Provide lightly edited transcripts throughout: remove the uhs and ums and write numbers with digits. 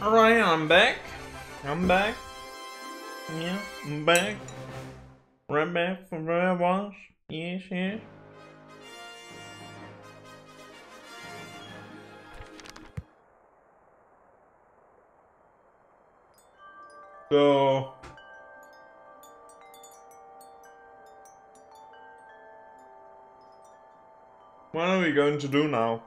Alright, I'm back. I'm back. Yeah, I'm back. Right back from where I was. Yes, yes. So... what are we going to do now?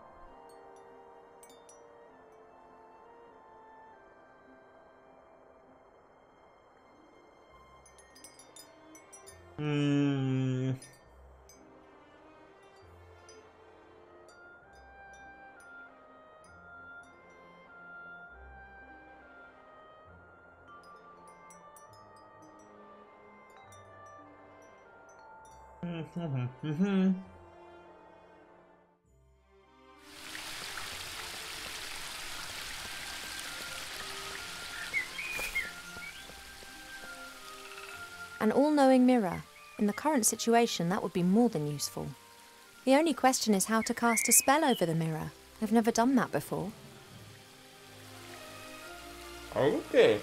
Hmm... An all-knowing mirror. In the current situation, that would be more than useful. The only question is how to cast a spell over the mirror. I've never done that before. Okay.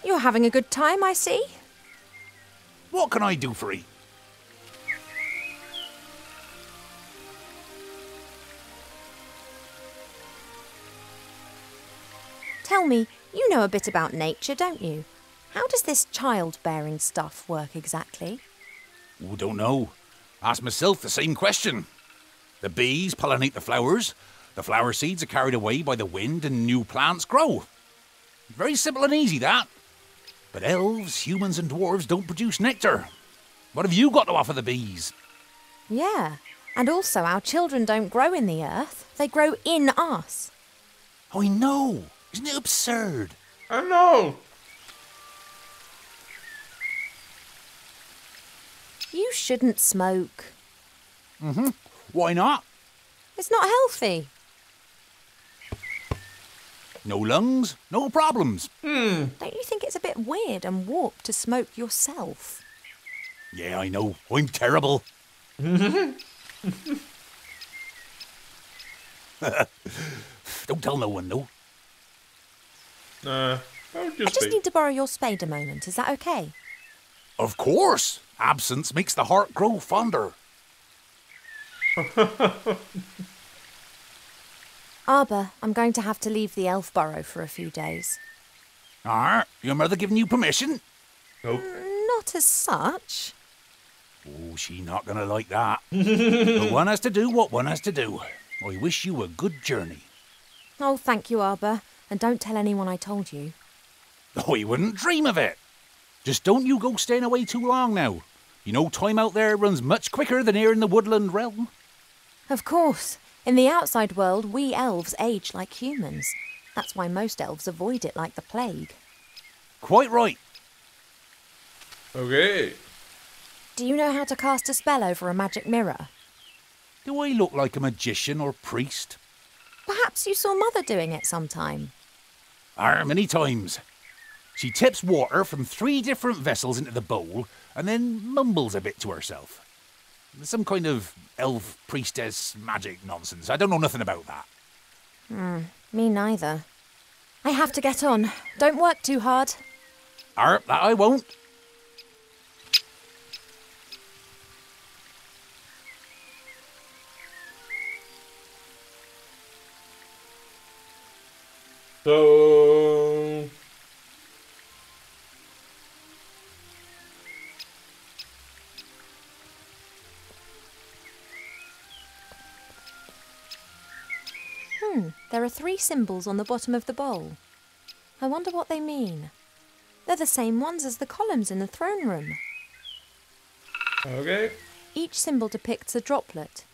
You're having a good time, I see. What can I do for you? Tell me, you know a bit about nature, don't you? How does this childbearing stuff work exactly? Oh, don't know. Ask myself the same question. The bees pollinate the flower seeds are carried away by the wind and new plants grow. Very simple and easy, that. But elves, humans and dwarves don't produce nectar. What have you got to offer the bees? Yeah, and also our children don't grow in the earth, they grow in us. Oh, I know. Isn't it absurd? I know! You shouldn't smoke. Why not? It's not healthy. No lungs, no problems. Don't you think it's a bit weird and warped to smoke yourself? Yeah, I know. I'm terrible. Don't tell no one, though. I'll I just just be. need to borrow your spade a moment, is that okay? Of course. Absence makes the heart grow fonder. Arbor, I'm going to have to leave the elf burrow for a few days. Your mother giving you permission? Nope. Not as such. Oh, she not gonna like that. But one has to do what one has to do. I wish you a good journey. Oh, thank you, Arbor. And don't tell anyone I told you. I wouldn't dream of it. Just don't you go staying away too long now. You know time out there runs much quicker than here in the woodland realm. Of course. In the outside world, we elves age like humans. That's why most elves avoid it like the plague. Quite right. Okay. Do you know how to cast a spell over a magic mirror? Do I look like a magician or priest? Perhaps you saw Mother doing it sometime. Many times. She tips water from 3 different vessels into the bowl and then mumbles a bit to herself. Some kind of elf priestess magic nonsense. I don't know nothing about that. Me neither. I have to get on. Don't work too hard. That I won't. So... There are 3 symbols on the bottom of the bowl. I wonder what they mean. They're the same ones as the columns in the throne room. okay. Each symbol depicts a droplet.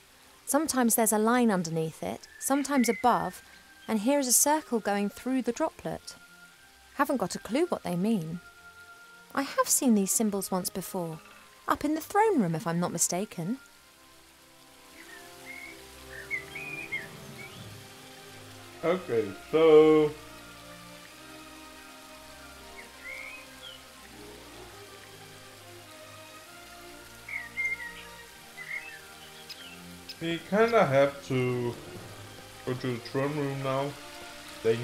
Sometimes there's a line underneath it, sometimes above, and here is a circle going through the droplet. Haven't got a clue what they mean. I have seen these symbols once before, up in the throne room if I'm not mistaken. Okay, so... We kinda have to go to the throne room now. Thing.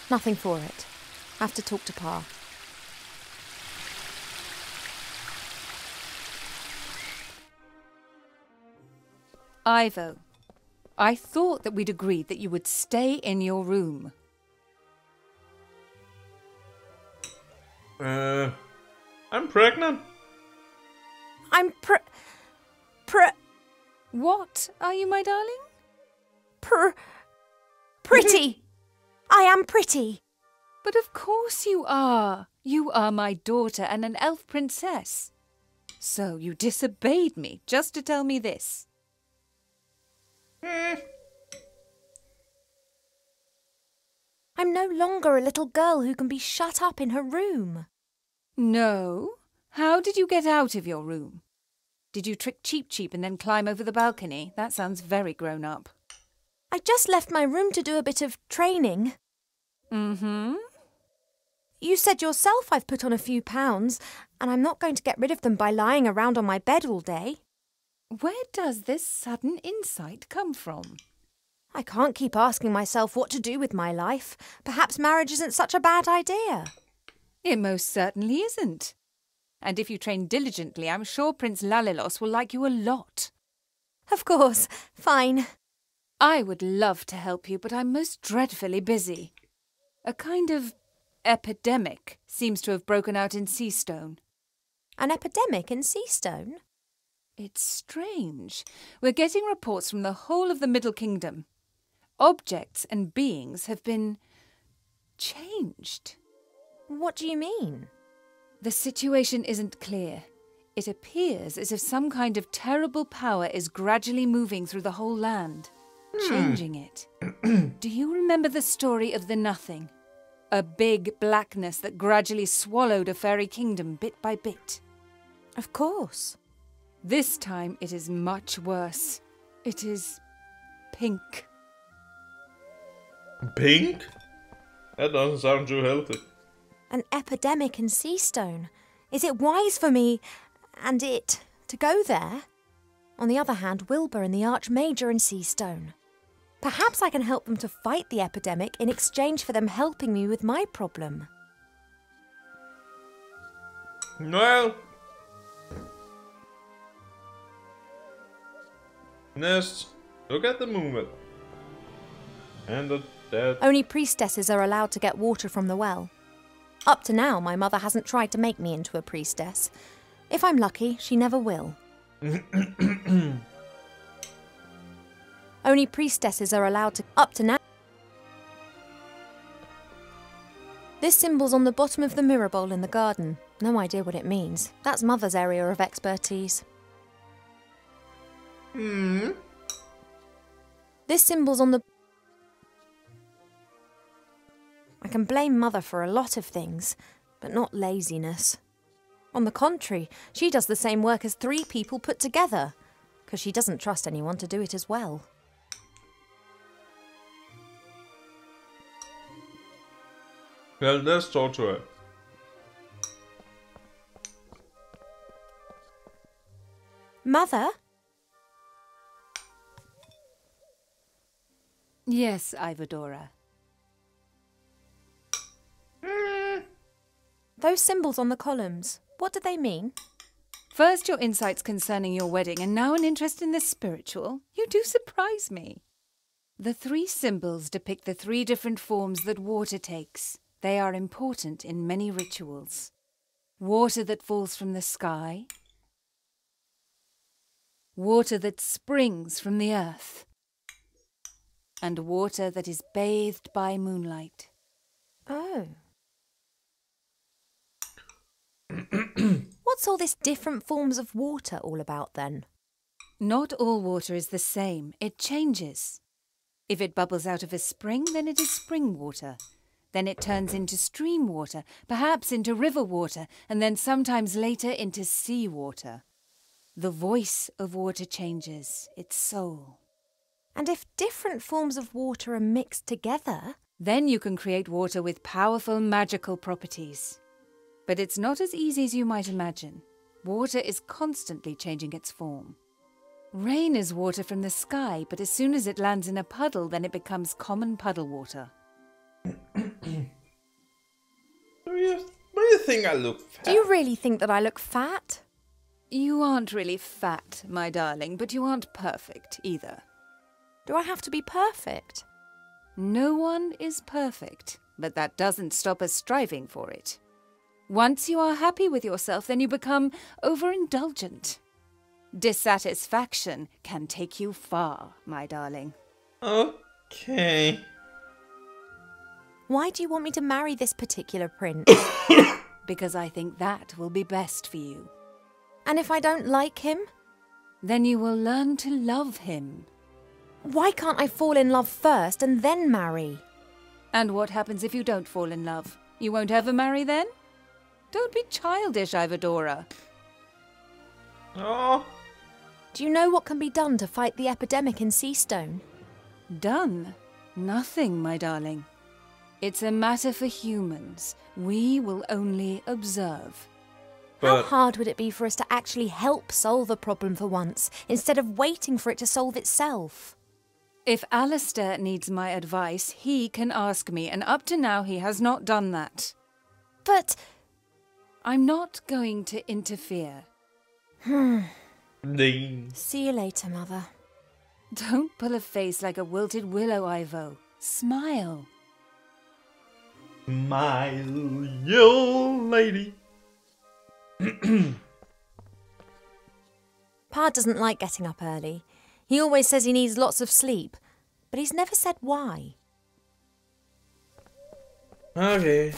Nothing for it. Have to talk to Pa. Ivo, I thought that we'd agreed that you would stay in your room. I'm pregnant. I'm What are you, my darling? pretty. I am pretty. But of course you are. You are my daughter and an elf princess. So you disobeyed me just to tell me this. I'm no longer a little girl who can be shut up in her room. No? How did you get out of your room? Did you trick Cheep Cheep and then climb over the balcony? That sounds very grown up. I just left my room to do a bit of training. Mm-hmm. You said yourself I've put on a few pounds, and I'm not going to get rid of them by lying around on my bed all day. Where does this sudden insight come from? I can't keep asking myself what to do with my life. Perhaps marriage isn't such a bad idea. It most certainly isn't. And if you train diligently, I'm sure Prince Lalilos will like you a lot. Of course, fine. I would love to help you, but I'm most dreadfully busy. A kind of epidemic seems to have broken out in Seastone. An epidemic in Seastone? It's strange. We're getting reports from the whole of the Middle Kingdom. Objects and beings have been changed. What do you mean? The situation isn't clear. It appears as if some kind of terrible power is gradually moving through the whole land, changing it. Do you remember the story of the Nothing? A big blackness that gradually swallowed a fairy kingdom bit by bit. Of course. This time it is much worse. It is pink. Pink? That doesn't sound too healthy. An epidemic in Seastone. Is it wise for me and it to go there? On the other hand, Wilbur and the Archmage are in Seastone. Perhaps I can help them to fight the epidemic in exchange for them helping me with my problem. Well, Nest, look at the movement. And the dead. Only priestesses are allowed to get water from the well. Up to now, my mother hasn't tried to make me into a priestess. If I'm lucky, she never will. Only priestesses are allowed to... Up to now... This symbol's on the bottom of the mirror bowl in the garden. No idea what it means. That's Mother's area of expertise. This symbol's on the... I can blame Mother for a lot of things, but not laziness. On the contrary, she does the same work as 3 people put together, because she doesn't trust anyone to do it as well. Well, let's talk to her. Mother? Yes, Ivadora. Those symbols on the columns, what do they mean? First your insights concerning your wedding, and now an interest in the spiritual. You do surprise me. The 3 symbols depict the 3 different forms that water takes. They are important in many rituals. Water that falls from the sky. Water that springs from the earth. And water that is bathed by moonlight. Oh. What's all this different forms of water all about then? Not all water is the same. It changes. If it bubbles out of a spring, then it is spring water. Then it turns into stream water, perhaps into river water, and then sometimes later into sea water. The voice of water changes, its soul. And if different forms of water are mixed together... Then you can create water with powerful magical properties. But it's not as easy as you might imagine. Water is constantly changing its form. Rain is water from the sky, but as soon as it lands in a puddle, then it becomes common puddle water. Do you think I look fat? Do you really think that I look fat? You aren't really fat, my darling, but you aren't perfect either. Do I have to be perfect? No one is perfect, but that doesn't stop us striving for it. Once you are happy with yourself, then you become overindulgent. Dissatisfaction can take you far, my darling. Okay. Why do you want me to marry this particular prince? Because I think that will be best for you. And if I don't like him? Then you will learn to love him. Why can't I fall in love first and then marry? And what happens if you don't fall in love? You won't ever marry then? Don't be childish, Ivadora. Oh. Do you know what can be done to fight the epidemic in Seastone? Done? Nothing, my darling. It's a matter for humans. We will only observe. How But hard would it be for us to actually help solve a problem for once, instead of waiting for it to solve itself? If Alistair needs my advice, he can ask me, and up to now he has not done that. But... I'm not going to interfere. See you later, Mother. Don't pull a face like a wilted willow, Ivo. Smile. Smile, yo lady. Pa doesn't like getting up early. He always says he needs lots of sleep, but he's never said why. Okay.